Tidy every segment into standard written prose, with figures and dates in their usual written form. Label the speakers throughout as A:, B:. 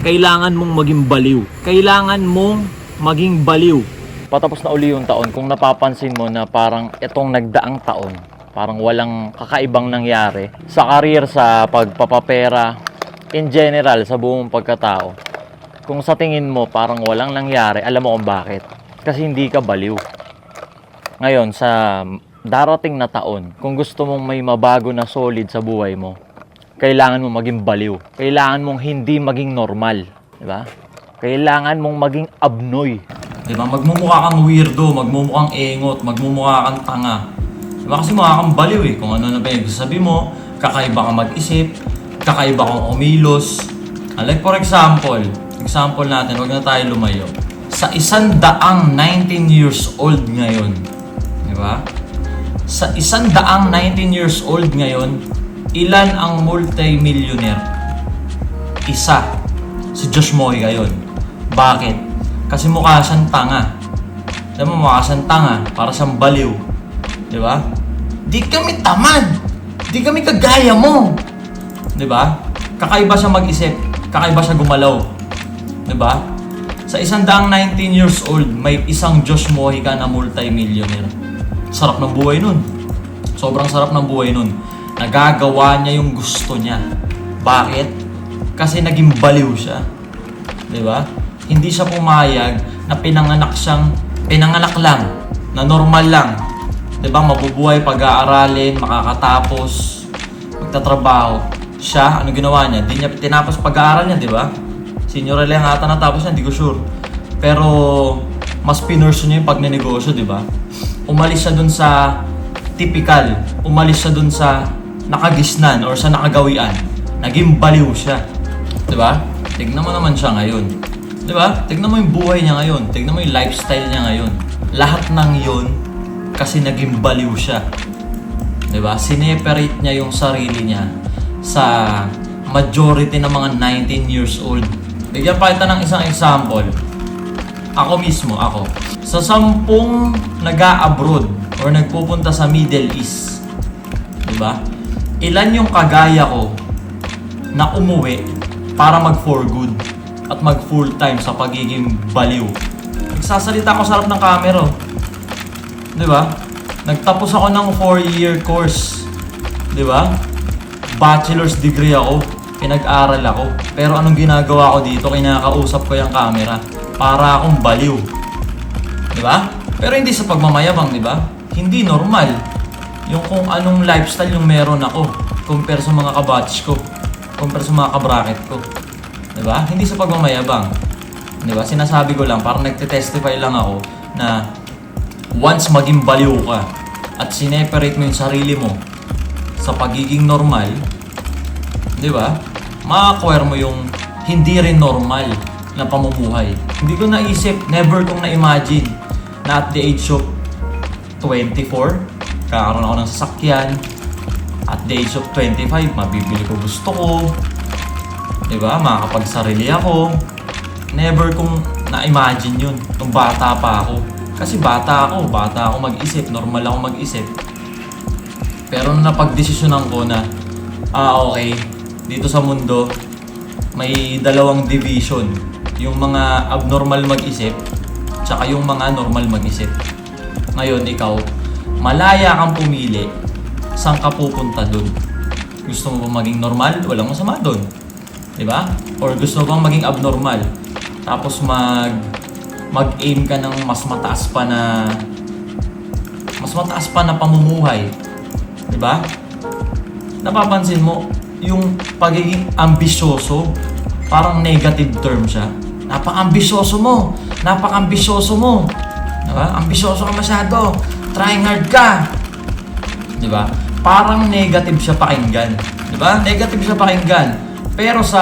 A: Kailangan mong maging baliw. Kailangan mong maging baliw. Patapos na uli yung taon, kung napapansin mo na parang itong nagdaang taon, parang walang kakaibang nangyari sa career, sa pagpapapera, in general, sa buong pagkatao. Kung sa tingin mo parang walang nangyari, alam mo kung bakit. Kasi hindi ka baliw. Ngayon, sa darating na taon, kung gusto mong may mabago na solid sa buhay mo, kailangan mong maging baliw. Kailangan mong hindi maging normal. Diba? Kailangan mong maging abnoy. Diba? Magmumukha kang weirdo, magmumukhang engot, magmumukha kang tanga. Diba? Kasi mukha kang baliw eh. Kung ano na pinagsasabi mo, kakaiba kang mag-isip, kakaiba kang umilos. Like for example natin, wag na tayo lumayo. Sa 119 years old ngayon, diba? Sa 119 years old ngayon, ilan ang multi-millionaire? Isa. Si Josh Mojica yun. Bakit? Kasi mukha siyang tanga. Alam mo, mukha siyang tanga. Para siyang baliw. Diba? Di kami tamad. Di kami kagaya mo. Diba? Kakaiba siya mag-isip. Kakaiba siya gumalaw. Diba? Sa 119 years old, may isang Josh Mojica na multi-millionaire. Sarap ng buhay nun. Sobrang sarap ng buhay nun. Nagagawa niya yung gusto niya. Bakit? Kasi naging baliw siya. Diba? Hindi siya pumayag na pinanganak lang, na normal lang. Diba? Mabubuhay, pag-aaralin, makakatapos, magtatrabaho. Siya, ano ginawa niya? Di niya tinapos pag-aaral niya, diba? Senior lang ata natapos niya, hindi ko sure. Pero, mas pinurso niya yung pagnenegosyo, diba? Umalis siya dun sa typical. Umalis siya dun sa nakagisnan or sa nakagawian. Naging baliw siya. Diba? Tignan mo naman siya ngayon. Diba? Tignan mo yung buhay niya ngayon. Tignan mo yung lifestyle niya ngayon. Lahat ng yun kasi naging baliw siya. Diba? Sineperate niya yung sarili niya sa majority ng mga 19 years old. Bigyan pa kita ng isang example. Ako mismo, ako. Sa 10 nag-a-abroad or nagpupunta sa Middle East, diba? Ilan yung kagaya ko na umuwi para mag-for good at mag-full time sa pagiging baliw? Nagsasalita ako sa harap ng camera. Diba? Nagtapos ako ng 4-year course. Diba? Bachelor's degree ako. Pinag-aral ako. Pero anong ginagawa ko dito? Kinakausap ko yung camera. Para akong baliw. Diba? Pero hindi sa pagmamayabang, diba? Hindi normal yung kung anong lifestyle yung meron ako compare sa mga kabatch ko, compare sa mga kabracket ko. Diba? Hindi sa pagmamayabang. Diba? Sinasabi ko lang, parang nagte-testify lang ako na once maging baliw ka at sineperate mo yung sarili mo sa pagiging normal, diba? Ma-acquire mo yung hindi rin normal na pamumuhay. Hindi ko naisip, never kong na-imagine na at the age of 24, kakaroon ako ng sasakyan. At the age of 25, mabibili ko gusto ko. Diba? Makakapagsarili ako. Never kong na-imagine yun nung bata pa ako. Kasi bata ako mag-isip, normal ako mag-isip. Pero nung napagdesisyonan ko na, okay, dito sa mundo, may dalawang division. Yung mga abnormal mag-isip, tsaka yung mga normal mag-isip. Ngayon, ikaw, malaya kang pumili saan ka pupunta dun. Gusto mo bang maging normal? Walang masama dun. Diba? Or gusto mo bang maging abnormal? Tapos mag-aim ka ng mas mataas pa na pamumuhay. Diba? Napapansin mo, yung pagiging ambisyoso, parang negative term siya. Napaka-ambisyoso mo. Diba? Ambisyoso ka masyado. Trying hard ka. Diba? Parang negative siya pakinggan. Diba? Negative siya pakinggan. Pero sa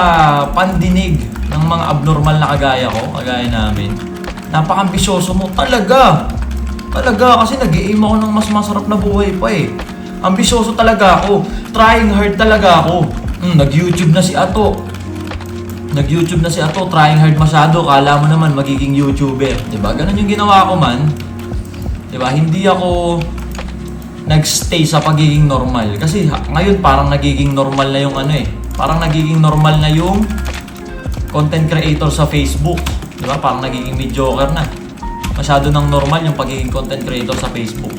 A: pandinig ng mga abnormal na kagaya namin, napaka-ambisyoso mo. Talaga, kasi nag-i-aim ako ng mas masarap na buhay pa eh. Ambisyoso talaga ako. Trying hard talaga ako. Nag-YouTube na si Ato. Trying hard masyado. Kala mo naman magiging YouTuber. Diba? Ganun yung ginawa ko man. Diba? Hindi ako nagstay sa pagiging normal. Kasi ngayon parang nagiging normal na yung parang nagiging normal na yung content creator sa Facebook. Di ba? Parang nagiging mediocre na. Masyado nang normal yung pagiging content creator sa Facebook.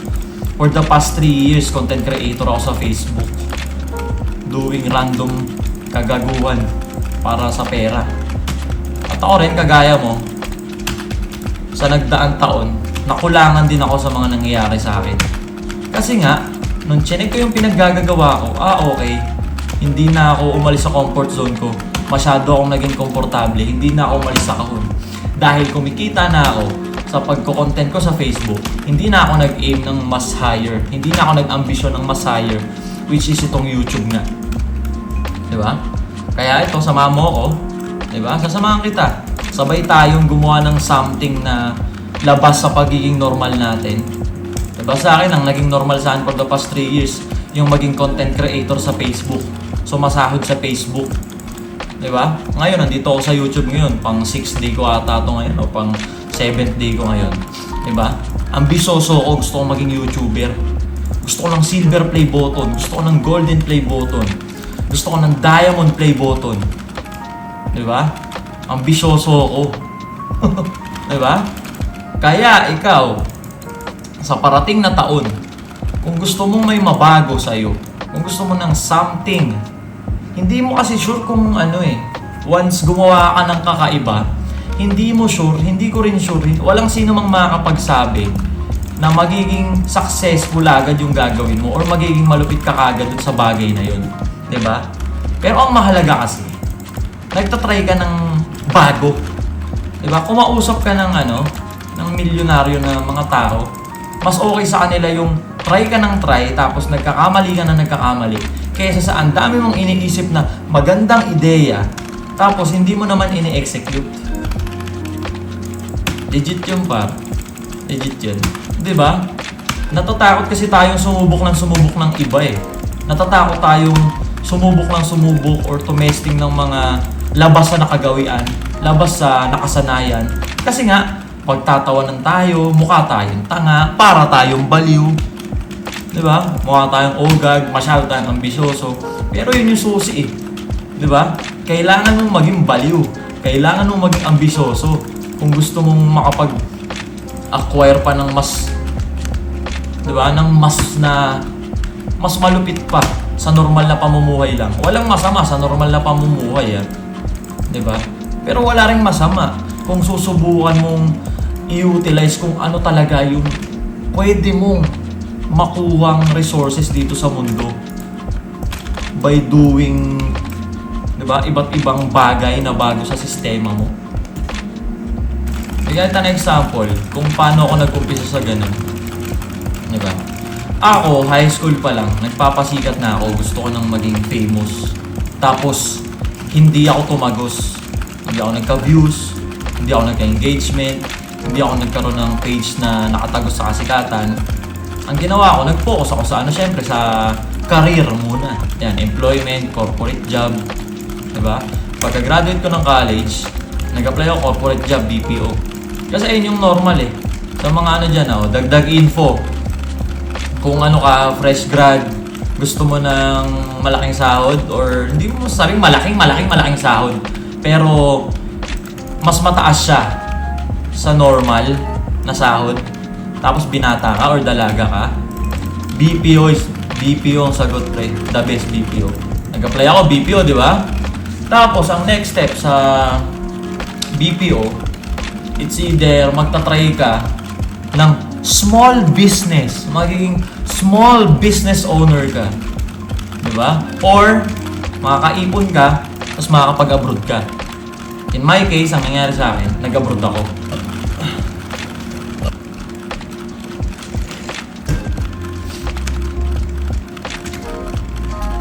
A: For the past 3 years, content creator ako sa Facebook. Doing random kagaguhan para sa pera. At ako rin, kagaya mo, sa nagdaang taon, nakulangan din ako sa mga nangyayari sa akin. Kasi nga, nung chinek ko yung pinaggagawa ko, okay, hindi na ako umalis sa comfort zone ko. Masyado akong naging komportable, hindi na ako umalis sa kahon. Dahil kumikita na ako sa pagko-content ko sa Facebook, hindi na ako nag-aim ng mas higher, hindi na ako nag-ambisyon ng mas higher, which is itong YouTube nga. Diba? Kaya ito, sama mo ako, diba? Sasamahan kita. Sabay tayong gumawa ng something na labas sa pagiging normal natin. Diba? Sa akin, ang naging normal sa akin for the past 3 years, yung maging content creator sa Facebook. Sumasahod sa Facebook. Diba? Ngayon, nandito ako sa YouTube ngayon. Pang 6th day ko ata ito ngayon, o pang 7th day ko ngayon. Diba? Ambisoso ko, gusto ko maging YouTuber. Gusto ko ng silver play button. Gusto ko ng golden play button. Gusto ko ng diamond play button. Diba? Ambisyoso ko. Diba? Kaya ikaw, sa parating na taon, kung gusto mong may mabago sa'yo, kung gusto mo ng something, hindi mo kasi sure kung once gumawa ka ng kakaiba, hindi mo sure, hindi ko rin sure, walang sino mang makakapagsabi na magiging successful agad yung gagawin mo or magiging malupit ka kagad dun sa bagay na yun. Diba? Pero ang mahalaga kasi, nagtatry ka ng bago. Diba? Kung mausap ka ng ng milyonaryo na mga tao, mas okay sa kanila yung try ka ng try tapos nagkakamali ka na nagkakamali kaysa sa ang dami mong iniisip na magandang ideya tapos hindi mo naman ini-execute. Legit yun, par. Legit yun. Diba? Natatakot kasi tayong sumubok ng iba eh. Natatakot tayong sumubok or tumesting ng mga labas sa nakagawian, labas sa nakasanayan. Kasi nga, pagtatawanan tayo, mukha tayong tanga, para tayong baliw. Diba? Mukha tayong ogag, masyado tayong ambisyoso. Pero yun yung susi eh. Diba? Kailangan mong maging baliw. Kailangan mong maging ambisyoso. Kung gusto mong makapag-acquire pa ng mas, diba? Ng mas malupit pa sa normal na pamumuhay lang. Walang masama sa normal na pamumuhay, diba? Pero wala ring masama kung susubukan mong i-utilize kung ano talaga yung pwede mong makuhang resources dito sa mundo by doing, diba, iba't ibang bagay na bago sa sistema mo. Bigyan kita na example kung paano ako nag-umpisa sa ganun. Diba? Ako, high school pa lang, nagpapasikat na ako, gusto ko nang maging famous. Tapos, hindi ako tumagos. Hindi ako nagka-views, hindi ako nagka-engagement, hindi ako nagkaroon ng page na nakatagos sa kasikatan. Ang ginawa ko, nag-focus ako sa syempre sa career muna. Yan, employment, corporate job. Diba? Pagka-graduate ko ng college, nag-apply ako corporate job, BPO. Kasi ayun yung normal eh. Sa mga dyan, dagdag info. Kung ka, fresh grad, gusto mo ng malaking sahod or hindi mo masasabing malaking sahod. Pero mas mataas siya sa normal na sahod. Tapos binata ka or dalaga ka. BPO ang sagot, pre. The best BPO. Nag-apply ako BPO, di ba? Tapos ang next step sa BPO, it's either magta-try ka ng small business, magiging small business owner ka. Diba? Or, makakaipon ka, tapos makakapag-abroad ka. In my case, ang nangyari sa akin, nag-abroad ako.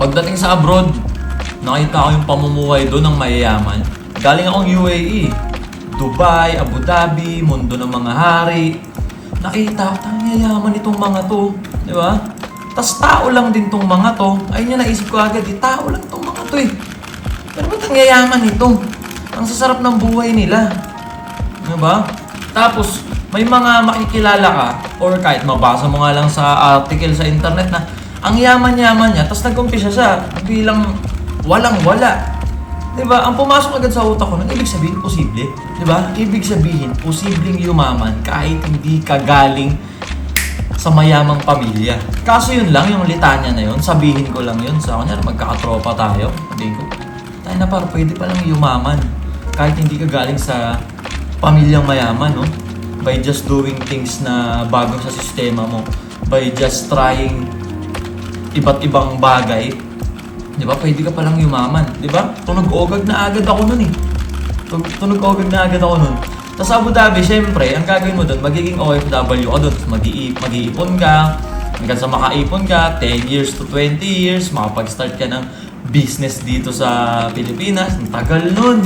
A: Pagdating sa abroad, nakita ko yung pamumuhay doon ng mayayaman. Galing akong UAE, Dubai, Abu Dhabi, mundo ng mga hari. Nakita ko, yayaman itong mga to. Di ba? Tas tao lang din tong mga to. Ayun yung naisip ko agad, tao lang tong mga to eh. Pero ba't ang yayaman ito? Ang sasarap ng buhay nila. Di ba? Tapos, may mga makikilala ka, or kahit mabasa mo nga lang sa article sa internet na ang yaman-yaman niya, tapos nag-umpisa siya bilang walang-wala. Diba? Ang pumasok agad sa utak ko nun, ibig sabihin, posible. Diba? Ibig sabihin, posibleng yumaman kahit hindi ka galing sa mayamang pamilya. Kaso yun lang, yung litanya na yun, sabihin ko lang yun sa kanya, magkakatropa tayo. Sabihin ko, tayo na par, pwede palang yumaman kahit hindi ka galing sa pamilyang mayaman, no? By just doing things na bago sa sistema mo. By just trying iba't ibang bagay. Di ba? Pwede ka palang yumaman. Di ba? Tunog-ogag na agad ako nun eh. Tunog-ogag na agad ako nun. Tapos Abu Dhabi, syempre, ang gagawin mo doon, magiging OFW ka doon. Mag-iipon ka, hanggang sa makaipon ka, 10 years to 20 years, makapag-start ka ng business dito sa Pilipinas. Ang tagal nun.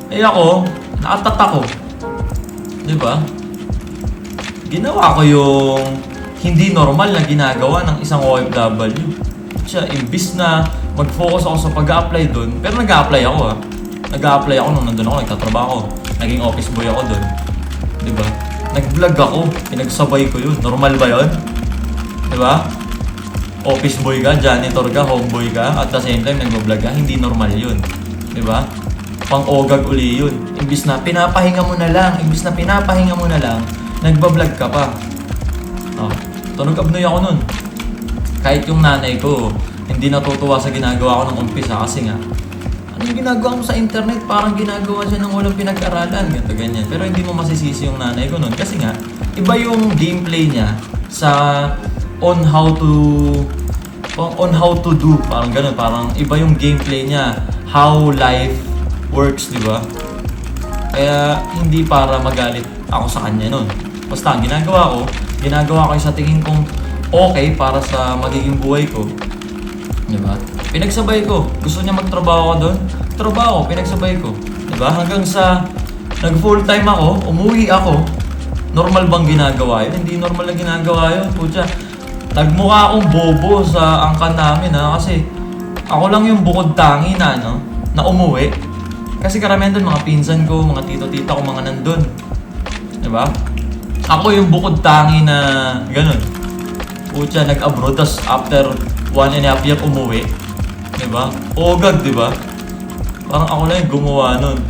A: Eh ako, nakatata ko. Di ba? Ginawa ko yung hindi normal na ginagawa ng isang OFW. Siya, imbis na mag-focus ako sa pag-a-apply doon, pero nag-a-apply ako ha. Nag-a-apply ako nung nandun ako, nagtatrabaho. Naging office boy ako doon. Diba? Nag-vlog ako, pinagsabay ko yun. Normal ba yun? Diba? Office boy ka, janitor ka, homeboy ka, at the same time nag-vlog ka, hindi normal yun. Diba? Pang-ogag uli yun. Imbis na pinapahinga mo na lang, nagbablog ka pa. Oh, tunog abnoy ako nun. Kahit yung nanay ko, hindi natutuwa sa ginagawa ko nung umpisa kasi nga, ano yung ginagawa mo sa internet? Parang ginagawa siya ng walang pinag-aralan, ganito ganyan. Pero hindi mo masisisi yung nanay ko nun kasi nga, iba yung gameplay niya sa on how to do, parang ganun, parang iba yung gameplay niya, how life works, di ba? Kaya hindi para magalit ako sa kanya nun. Basta ang ginagawa ko yung sa tingin kong okay para sa magiging buhay ko. Diba? Pinagsabay ko. Gusto niya magtrabaho ka doon? Trabaho, pinagsabay ko. Diba? Hanggang sa nag-full time ako, umuwi ako. Normal bang ginagawa yun? Hindi normal na ginagawa yun. Pucha, nagmukha akong bobo sa angkan namin ha. Kasi ako lang yung bukod tangi na, no? Na umuwi. Kasi karamihan doon, mga pinsan ko, mga tito-tita ko, mga nandun. Diba? Ako yung bukod tangi na ganun. Pucha, nag-abroad, tas after 1.5 year umuwi. Diba? Ogag, diba? Parang ako lang yung gumawa nun.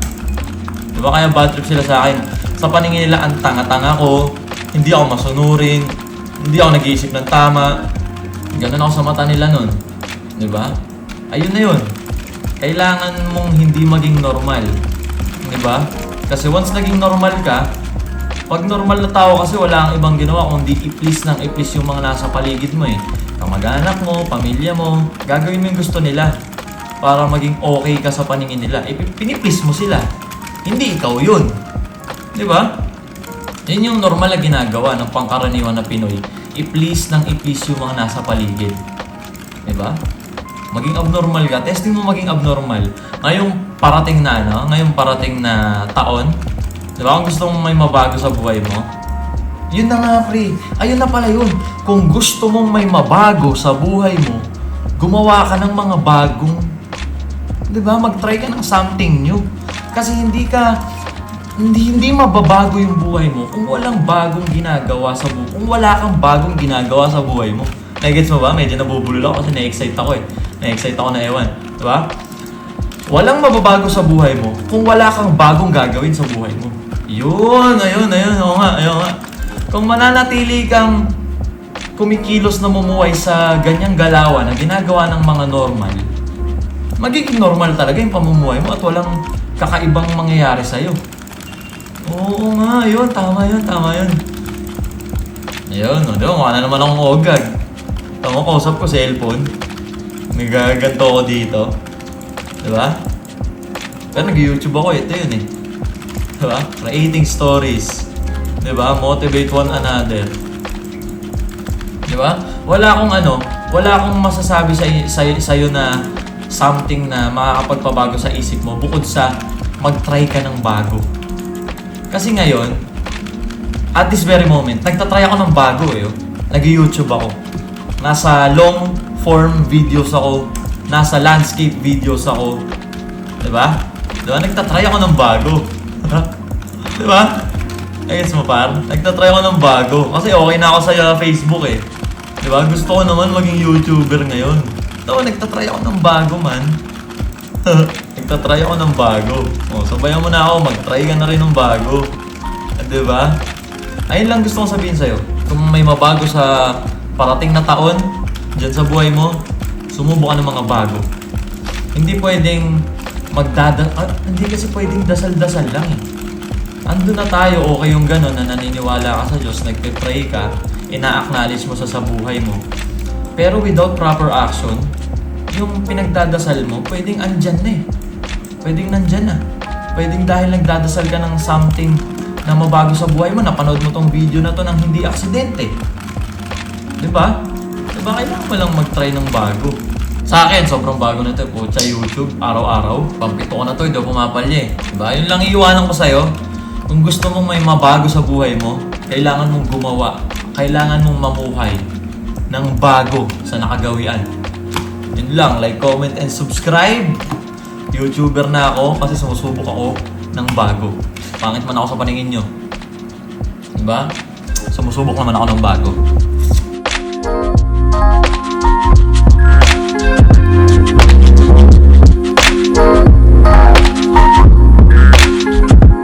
A: Diba? Kaya bad trip sila sa akin. Sa paningin nila, ang tanga-tanga ko. Hindi ako masunurin. Hindi ako nag-iisip ng tama. Ganun ako sa mata nila nun. Diba? Ayun na yun. Kailangan mong hindi maging normal. Diba? Kasi once naging normal ka, pag normal na tao kasi wala kang ibang ginawa kundi i-please ng i-please yung mga nasa paligid mo eh. Kamag-anak mo, pamilya mo, gagawin mo yung gusto nila para maging okay ka sa paningin nila. Piniplease mo sila. Hindi ikaw yun. Di ba? Yun yung normal na ginagawa ng pangkaraniwan na Pinoy. I-please ng i-please yung mga nasa paligid. Di ba? Maging abnormal ka. Testing mo maging abnormal. Ngayong parating na taon, di ba? Kung gusto mong may mabago sa buhay mo, yun na nga pre. Ayun na pala yun. Kung gusto mong may mabago sa buhay mo, gumawa ka ng mga bagong, di ba? Mag-try ka ng something new. Kasi hindi mababago yung buhay mo kung walang bagong ginagawa sa buhay. Kung wala kang bagong ginagawa sa buhay mo. Nagets mo ba? Medyo nabubulol ako kasi na-excite ako eh. Na-excite ako na ewan. Di ba? Walang mababago sa buhay mo kung wala kang bagong gagawin sa buhay mo. Ayun. Oo nga. Kung mananatili kang kumikilos na mumuhay sa ganyang galawan na ginagawa ng mga normal, magiging normal talaga yung pamumuhay mo at walang kakaibang mangyayari sa'yo. Oo nga, yun. Tama yun. Ayun, mukha na naman akong ogag. Tama, kausap ko cellphone. Nagaganto ako dito. Diba? Pero nag-YouTube ako, ito yun eh. Diba? Creating stories. Diba? Motivate one another. Diba? Wala akong masasabi sa'yo na something na makakapagpabago sa isip mo bukod sa mag-try ka ng bago. Kasi ngayon, at this very moment, nagtatry ako ng bago eh. Nag-YouTube ako. Nasa long form videos ako. Nasa landscape videos ako. Diba? Nagtatry ako ng bago. Diba? Ayos mo par? Nagtatry ako ng bago. Kasi okay na ako sa Facebook eh. Diba? Gusto ko naman maging YouTuber ngayon. Nagtatry ako ng bago man. magta-try ako ng bago. O, sabayan mo na ako, mag-try ka na rin ng bago. Diba? Ayun lang gusto kong sabihin sa'yo. Kung may mabago sa parating na taon, dyan sa buhay mo, sumubok ka ng mga bago. Hindi pwedeng hindi kasi pwedeng dasal-dasal lang eh. Ando na tayo, okay yung gano'n na naniniwala ka sa Diyos, nagpe-pray ka, ina-acknowledge mo sa buhay mo. Pero without proper action, yung pinagdadasal mo, pwedeng andyan na eh. Pwedeng nandyan na. Pwedeng dahil nagdadasal ka ng something na mabago sa buhay mo, napanood mo tong video na to ng hindi aksidente. Diba? Diba kailangan mo lang mag-try ng bago? Sa akin, sobrang bago na ito. Pucha, YouTube, araw-araw. Pampito ko na to, hindi ako pumapalya eh. Diba? Yun lang iiwanan ko sa'yo. Kung gusto mong may mabago sa buhay mo, kailangan mong gumawa. Kailangan mong mamuhay ng bago sa nakagawian. Yun lang, like, comment, and subscribe. YouTuber na ako kasi sumusubok ako ng bago. Pangit man ako sa paningin nyo. Diba? Sumusubok naman ako ng bago.